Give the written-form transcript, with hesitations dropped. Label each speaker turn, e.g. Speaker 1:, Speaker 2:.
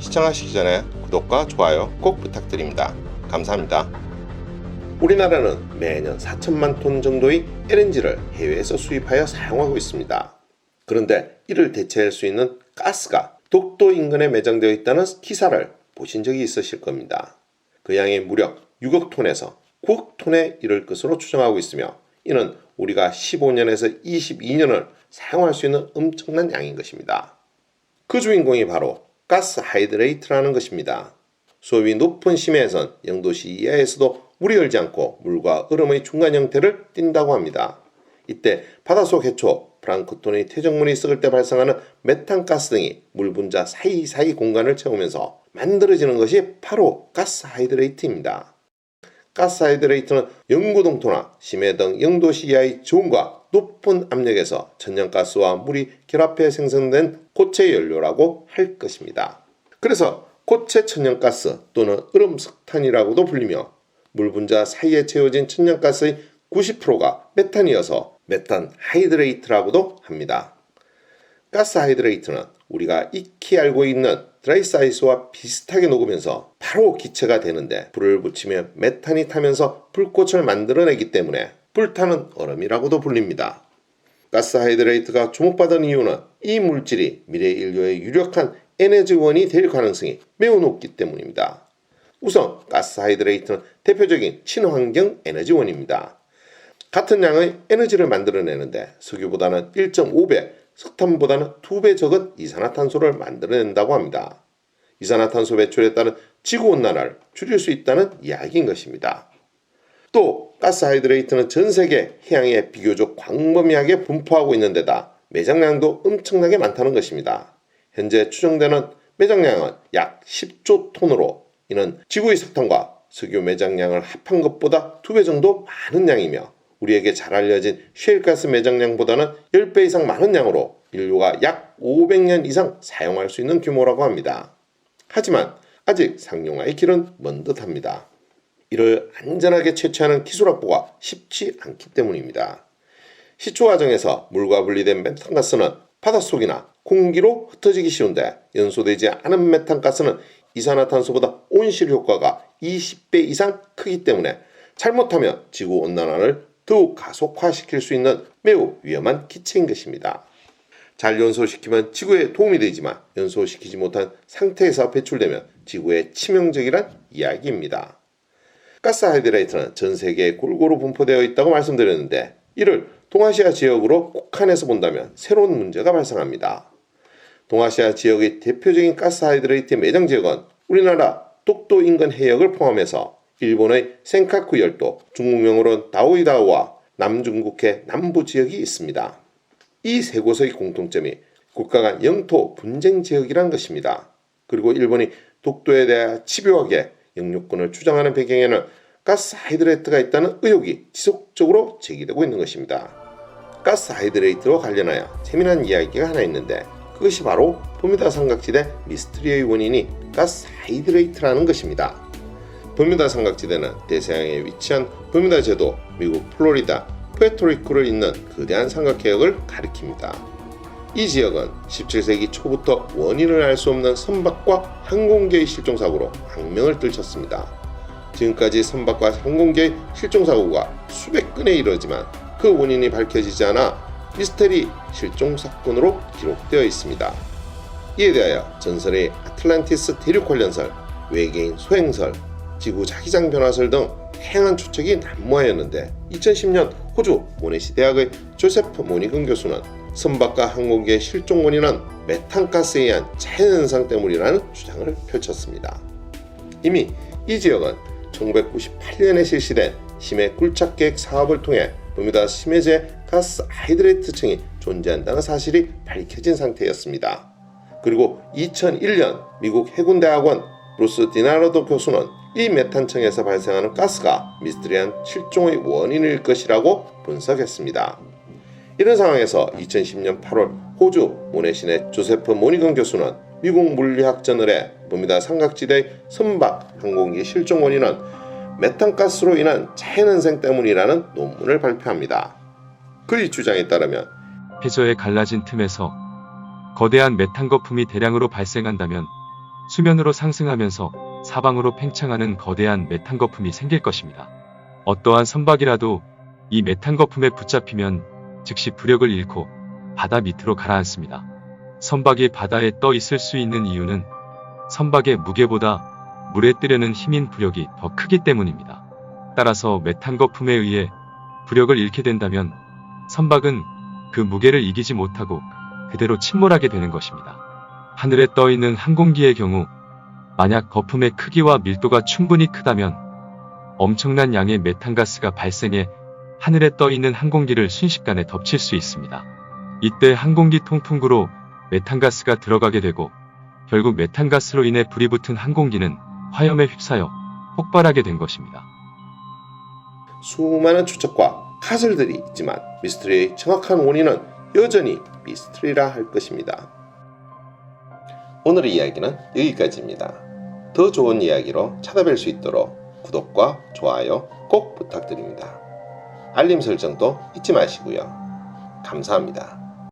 Speaker 1: 시청하시기 전에 구독과 좋아요 꼭 부탁드립니다. 감사합니다. 우리나라는 매년 4천만 톤 정도의 LNG를 해외에서 수입하여 사용하고 있습니다. 그런데 이를 대체할 수 있는 가스가 독도 인근에 매장되어 있다는 기사를 보신 적이 있으실 겁니다. 그 양이 무려 6억 톤에서 9억 톤에 이를 것으로 추정하고 있으며, 이는 우리가 15년에서 22년을 사용할 수 있는 엄청난 양인 것입니다. 그 주인공이 바로 가스 하이드레이트라는 것입니다. 수압이 높은 심해에선 0도씨 이하에서도 물이 얼지 않고 물과 얼음의 중간 형태를 띈다고 합니다. 이때 바닷속 해초, 플랑크톤의 퇴적물이 썩을 때 발생하는 메탄가스 등이 물 분자 사이사이 공간을 채우면서 만들어지는 것이 바로 가스 하이드레이트입니다. 가스 하이드레이트는 영구동토나 심해 등 0도씨 이하의 저온과 높은 압력에서 천연가스와 물이 결합해 생성된 고체 연료라고 할 것입니다. 그래서 고체 천연가스 또는 얼음석탄이라고도 불리며, 물 분자 사이에 채워진 천연가스의 90%가 메탄이어서 메탄 하이드레이트라고도 합니다. 가스 하이드레이트는 우리가 익히 알고 있는 드라이스아이스와 비슷하게 녹으면서 바로 기체가 되는데, 불을 붙이면 메탄이 타면서 불꽃을 만들어내기 때문에 불타는 얼음이라고도 불립니다. 가스 하이드레이트가 주목받은 이유는 이 물질이 미래 인류의 유력한 에너지원이 될 가능성이 매우 높기 때문입니다. 우선 가스 하이드레이트는 대표적인 친환경 에너지원입니다. 같은 양의 에너지를 만들어내는데 석유보다는 1.5배, 석탄보다는 2배 적은 이산화탄소를 만들어낸다고 합니다. 이산화탄소 배출에 따른 지구온난화를 줄일 수 있다는 이야기인 것입니다. 또 가스 하이드레이트는 전 세계 해양에 비교적 광범위하게 분포하고 있는 데다 매장량도 엄청나게 많다는 것입니다. 현재 추정되는 매장량은 약 10조 톤으로, 이는 지구의 석탄과 석유 매장량을 합한 것보다 2배 정도 많은 양이며, 우리에게 잘 알려진 셰일가스 매장량보다는 10배 이상 많은 양으로 인류가 약 500년 이상 사용할 수 있는 규모라고 합니다. 하지만 아직 상용화의 길은 먼 듯합니다. 이를 안전하게 채취하는 기술 확보가 쉽지 않기 때문입니다. 시초 과정에서 물과 분리된 메탄가스는 바닷속이나 공기로 흩어지기 쉬운데, 연소되지 않은 메탄가스는 이산화탄소보다 온실 효과가 20배 이상 크기 때문에 잘못하면 지구온난화를 더욱 가속화시킬 수 있는 매우 위험한 기체인 것입니다. 잘 연소시키면 지구에 도움이 되지만 연소시키지 못한 상태에서 배출되면 지구에 치명적이란 이야기입니다. 가스 하이드레이트는 전 세계에 골고루 분포되어 있다고 말씀드렸는데, 이를 동아시아 지역으로 국한해서 본다면 새로운 문제가 발생합니다. 동아시아 지역의 대표적인 가스 하이드레이트의 매장 지역은 우리나라 독도 인근 해역을 포함해서 일본의 센카쿠 열도, 중국명으로 다오이다오와 남중국해 남부 지역이 있습니다. 이 세 곳의 공통점이 국가 간 영토 분쟁 지역이란 것입니다. 그리고 일본이 독도에 대해 집요하게 영유권을 주장하는 배경에는 가스 하이드레이트가 있다는 의혹이 지속적으로 제기되고 있는 것입니다. 가스 하이드레이트와 관련하여 재미난 이야기가 하나 있는데, 그것이 바로 버뮤다 삼각지대 미스터리의 원인이 가스 하이드레이트라는 것입니다. 버뮤다 삼각지대는 대서양에 위치한 버뮤다 제도, 미국 플로리다, 푸에르토리코를 잇는 거대한 삼각해역을 가리킵니다. 이 지역은 17세기 초부터 원인을 알 수 없는 선박과 항공기의 실종사고로 악명을 떨쳤습니다. 지금까지 선박과 항공기의 실종사고가 수백 건에 이르지만 그 원인이 밝혀지지 않아 미스테리 실종사건으로 기록되어 있습니다. 이에 대하여 전설의 아틀란티스 대륙 관련설, 외계인 소행설, 지구 자기장 변화설 등 다양한 추측이 난무하였는데, 2010년 호주 모네시 대학의 조세프 모니건 교수는 선박과 항공기의 실종 원인은 메탄가스에 의한 자연현상 때문이라는 주장을 펼쳤습니다. 이미 이 지역은 1998년에 실시된 심해 굴착 계획 사업을 통해 버뮤다 심해제 가스 하이드레이트층이 존재한다는 사실이 밝혀진 상태였습니다. 그리고 2001년 미국 해군대학원 브루스 디나로도 교수는 이 메탄층에서 발생하는 가스가 미스터리한 실종의 원인일 것이라고 분석했습니다. 이런 상황에서 2010년 8월 호주 모네신의 조세프 모니건 교수는 미국 물리학 저널에 버뮤다 삼각지대의 선박 항공기 실종 원인은 메탄가스로 인한 자연현상 때문이라는 논문을 발표합니다. 그의 주장에 따르면
Speaker 2: 해저에 갈라진 틈에서 거대한 메탄 거품이 대량으로 발생한다면 수면으로 상승하면서 사방으로 팽창하는 거대한 메탄 거품이 생길 것입니다. 어떠한 선박이라도 이 메탄 거품에 붙잡히면 즉시 부력을 잃고 바다 밑으로 가라앉습니다. 선박이 바다에 떠 있을 수 있는 이유는 선박의 무게보다 물에 뜨려는 힘인 부력이 더 크기 때문입니다. 따라서 메탄 거품에 의해 부력을 잃게 된다면 선박은 그 무게를 이기지 못하고 그대로 침몰하게 되는 것입니다. 하늘에 떠 있는 항공기의 경우 만약 거품의 크기와 밀도가 충분히 크다면 엄청난 양의 메탄가스가 발생해 하늘에 떠 있는 항공기를 순식간에 덮칠 수 있습니다. 이때 항공기 통풍구로 메탄가스가 들어가게 되고 결국 메탄가스로 인해 불이 붙은 항공기는 화염에 휩싸여 폭발하게 된 것입니다.
Speaker 1: 수많은 추측과 가설들이 있지만 미스터리의 정확한 원인은 여전히 미스터리라 할 것입니다. 오늘의 이야기는 여기까지입니다. 더 좋은 이야기로 찾아뵐 수 있도록 구독과 좋아요 꼭 부탁드립니다. 알림 설정도 잊지 마시고요. 감사합니다.